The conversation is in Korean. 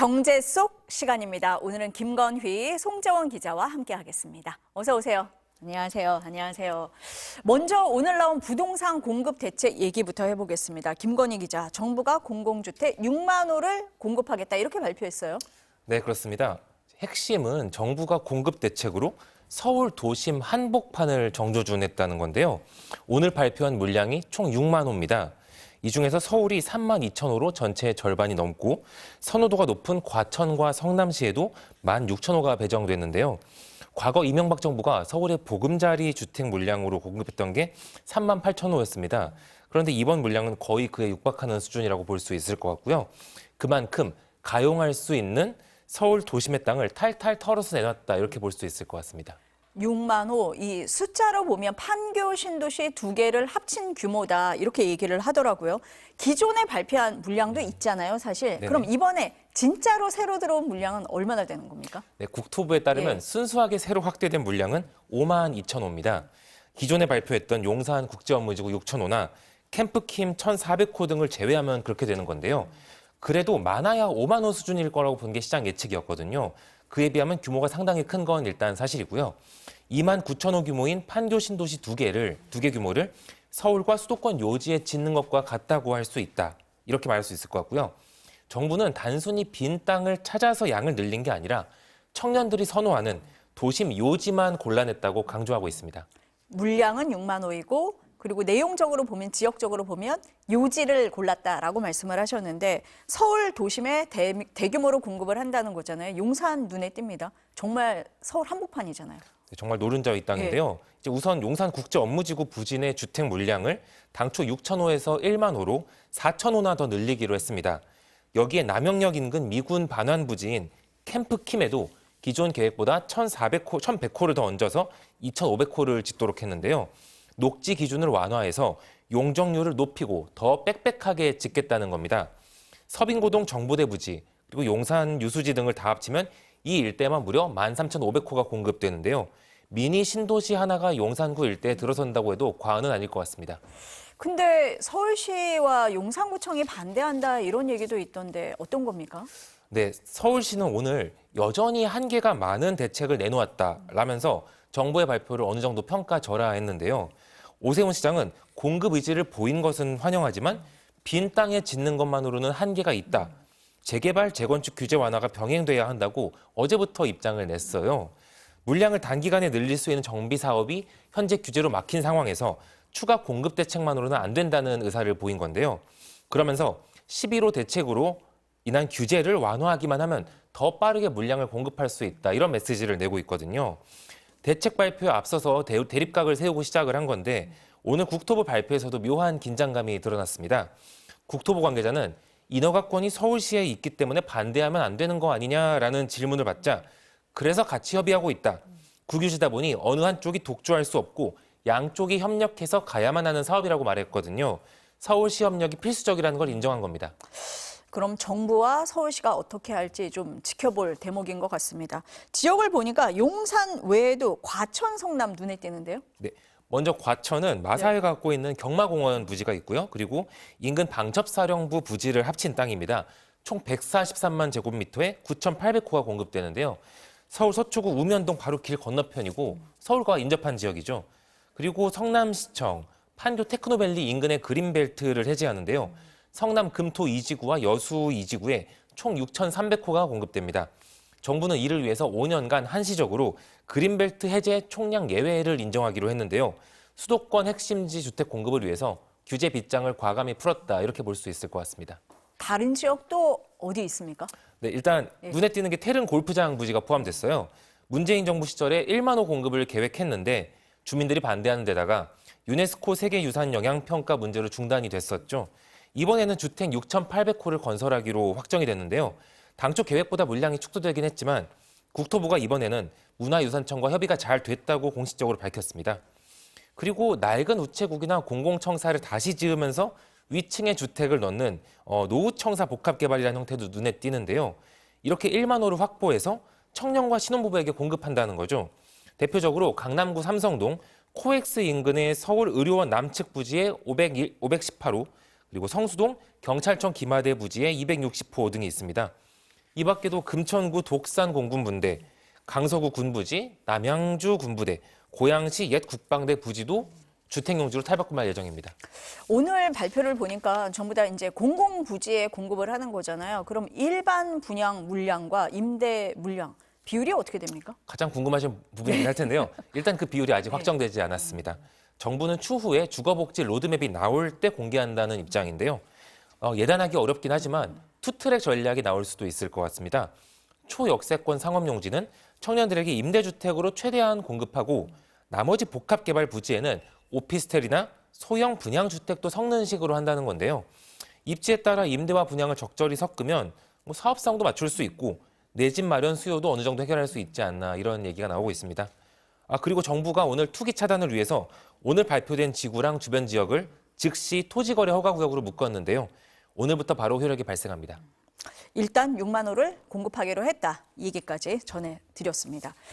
경제 속 시간입니다. 오늘은 김건휘, 송재원 기자와 함께하겠습니다. 어서 오세요. 안녕하세요. 안녕하세요. 먼저 오늘 나온 부동산 공급 대책 얘기부터 해보겠습니다. 김건희 기자, 정부가 공공주택 6만 호를 공급하겠다 이렇게 발표했어요. 네, 그렇습니다. 핵심은 정부가 공급 대책으로 서울 도심 한복판을 정조준했다는 건데요. 오늘 발표한 물량이 총 6만 호입니다. 이 중에서 서울이 3만 2천 호로 전체의 절반이 넘고 선호도가 높은 과천과 성남시에도 1만 6천 호가 배정됐는데요. 과거 이명박 정부가 서울의 보금자리 주택 물량으로 공급했던 게 3만 8천 호였습니다. 그런데 이번 물량은 거의 그에 육박하는 수준이라고 볼 수 있을 것 같고요. 그만큼 가용할 수 있는 서울 도심의 땅을 탈탈 털어서 내놨다 이렇게 볼 수 있을 것 같습니다. 6만 호, 이 숫자로 보면 판교 신도시 두 개를 합친 규모다 이렇게 얘기를 하더라고요. 기존에 발표한 물량도 있잖아요, 사실. 네네. 그럼 이번에 진짜로 새로 들어온 물량은 얼마나 되는 겁니까? 네, 국토부에 따르면 순수하게 새로 확대된 물량은 5만 2천 호입니다. 기존에 발표했던 용산 국제업무지구 6천 호나 캠프킴 1,400호 등을 제외하면 그렇게 되는 건데요. 그래도 많아야 5만 호 수준일 거라고 본 게 시장 예측이었거든요. 그에 비하면 규모가 상당히 큰 건 일단 사실이고요. 2만 9천 호 규모인 판교 신도시 두 개 규모를 서울과 수도권 요지에 짓는 것과 같다고 할 수 있다. 이렇게 말할 수 있을 것 같고요. 정부는 단순히 빈 땅을 찾아서 양을 늘린 게 아니라 청년들이 선호하는 도심 요지만 골라냈다고 강조하고 있습니다. 물량은 6만 호이고 그리고 내용적으로 보면 지역적으로 보면 요지를 골랐다라고 말씀을 하셨는데 서울 도심에 대규모로 공급을 한다는 거잖아요. 용산 눈에 띕니다. 정말 서울 한복판이잖아요. 정말 노른자의 땅인데요. 이제 우선 용산 국제업무지구 부진의 주택 물량을 당초 6천 호에서 1만 호로 4천 호나 더 늘리기로 했습니다. 여기에 남영역 인근 미군 반환 부지인 캠프킴에도 기존 계획보다 1,100호를 더 얹어서 2,500호를 짓도록 했는데요. 녹지 기준을 완화해서 용적률을 높이고 더 빽빽하게 짓겠다는 겁니다. 서빙고동 정부대 부지, 그리고 용산 유수지 등을 다 합치면 이 일대만 무려 13,500호가 공급되는데요. 미니 신도시 하나가 용산구 일대에 들어선다고 해도 과언은 아닐 것 같습니다. 근데 서울시와 용산구청이 반대한다 이런 얘기도 있던데 어떤 겁니까? 네, 서울시는 오늘 여전히 한계가 많은 대책을 내놓았다라면서 정부의 발표를 어느 정도 평가절하했는데요. 오세훈 시장은 공급 의지를 보인 것은 환영하지만 빈 땅에 짓는 것만으로는 한계가 있다. 재개발, 재건축 규제 완화가 병행돼야 한다고 어제부터 입장을 냈어요. 물량을 단기간에 늘릴 수 있는 정비 사업이 현재 규제로 막힌 상황에서 추가 공급 대책만으로는 안 된다는 의사를 보인 건데요. 그러면서 11호 대책으로 인한 규제를 완화하기만 하면 더 빠르게 물량을 공급할 수 있다. 이런 메시지를 내고 있거든요. 대책 발표에 앞서서 대립각을 세우고 시작을 한 건데 오늘 국토부 발표에서도 묘한 긴장감이 드러났습니다. 국토부 관계자는 인허가권이 서울시에 있기 때문에 반대하면 안 되는 거 아니냐라는 질문을 받자 그래서 같이 협의하고 있다. 국유지다 보니 어느 한쪽이 독주할 수 없고 양쪽이 협력해서 가야만 하는 사업이라고 말했거든요. 서울시 협력이 필수적이라는 걸 인정한 겁니다. 그럼 정부와 서울시가 어떻게 할지 좀 지켜볼 대목인 것 같습니다. 지역을 보니까 용산 외에도 과천, 성남 눈에 띄는데요. 네. 먼저 과천은 마사회가 갖고 있는 경마공원 부지가 있고요. 그리고 인근 방첩사령부 부지를 합친 땅입니다. 총 143만 제곱미터에 9,800호가 공급되는데요. 서울 서초구 우면동 바로 길 건너편이고 서울과 인접한 지역이죠. 그리고 성남시청, 판교 테크노밸리 인근의 그린벨트를 해제하는데요. 성남 금토 2지구와 여수 2지구에 총 6,300호가 공급됩니다. 정부는 이를 위해서 5년간 한시적으로 그린벨트 해제 총량 예외를 인정하기로 했는데요. 수도권 핵심지 주택 공급을 위해서 규제 빗장을 과감히 풀었다 이렇게 볼 수 있을 것 같습니다. 다른 지역도 어디 있습니까? 네, 일단 눈에 띄는 게 태릉 골프장 부지가 포함됐어요. 문재인 정부 시절에 1만 호 공급을 계획했는데 주민들이 반대하는 데다가 유네스코 세계유산 영향평가 문제로 중단이 됐었죠. 이번에는 주택 6,800호를 건설하기로 확정이 됐는데요. 당초 계획보다 물량이 축소되긴 했지만 국토부가 이번에는 문화유산청과 협의가 잘 됐다고 공식적으로 밝혔습니다. 그리고 낡은 우체국이나 공공청사를 다시 지으면서 위층에 주택을 넣는 노후청사 복합개발이라는 형태도 눈에 띄는데요. 이렇게 1만 호를 확보해서 청년과 신혼부부에게 공급한다는 거죠. 대표적으로 강남구 삼성동 코엑스 인근의 서울의료원 남측 부지에 518호, 그리고 성수동 경찰청 기마대 부지에 260호 등이 있습니다. 이 밖에도 금천구 독산 공군분대, 강서구 군부지, 남양주 군부대, 고양시 옛 국방대 부지도 주택용지로 탈바꿈할 예정입니다. 오늘 발표를 보니까 전부 다 이제 공공부지에 공급을 하는 거잖아요. 그럼 일반 분양 물량과 임대 물량 비율이 어떻게 됩니까? 가장 궁금하신 부분이긴 할 텐데요. 일단 그 비율이 아직 확정되지 않았습니다. 정부는 추후에 주거복지 로드맵이 나올 때 공개한다는 입장인데요. 예단하기 어렵긴 하지만 투트랙 전략이 나올 수도 있을 것 같습니다. 초역세권 상업용지는 청년들에게 임대주택으로 최대한 공급하고 나머지 복합개발 부지에는 오피스텔이나 소형 분양주택도 섞는 식으로 한다는 건데요. 입지에 따라 임대와 분양을 적절히 섞으면 사업성도 맞출 수 있고 내 집 마련 수요도 어느 정도 해결할 수 있지 않나 이런 얘기가 나오고 있습니다. 그리고 정부가 오늘 투기 차단을 위해서 오늘 발표된 지구랑 주변 지역을 즉시 토지거래 허가구역으로 묶었는데요. 오늘부터 바로 효력이 발생합니다. 일단 6만 호를 공급하기로 했다. 이 얘기까지 전해드렸습니다.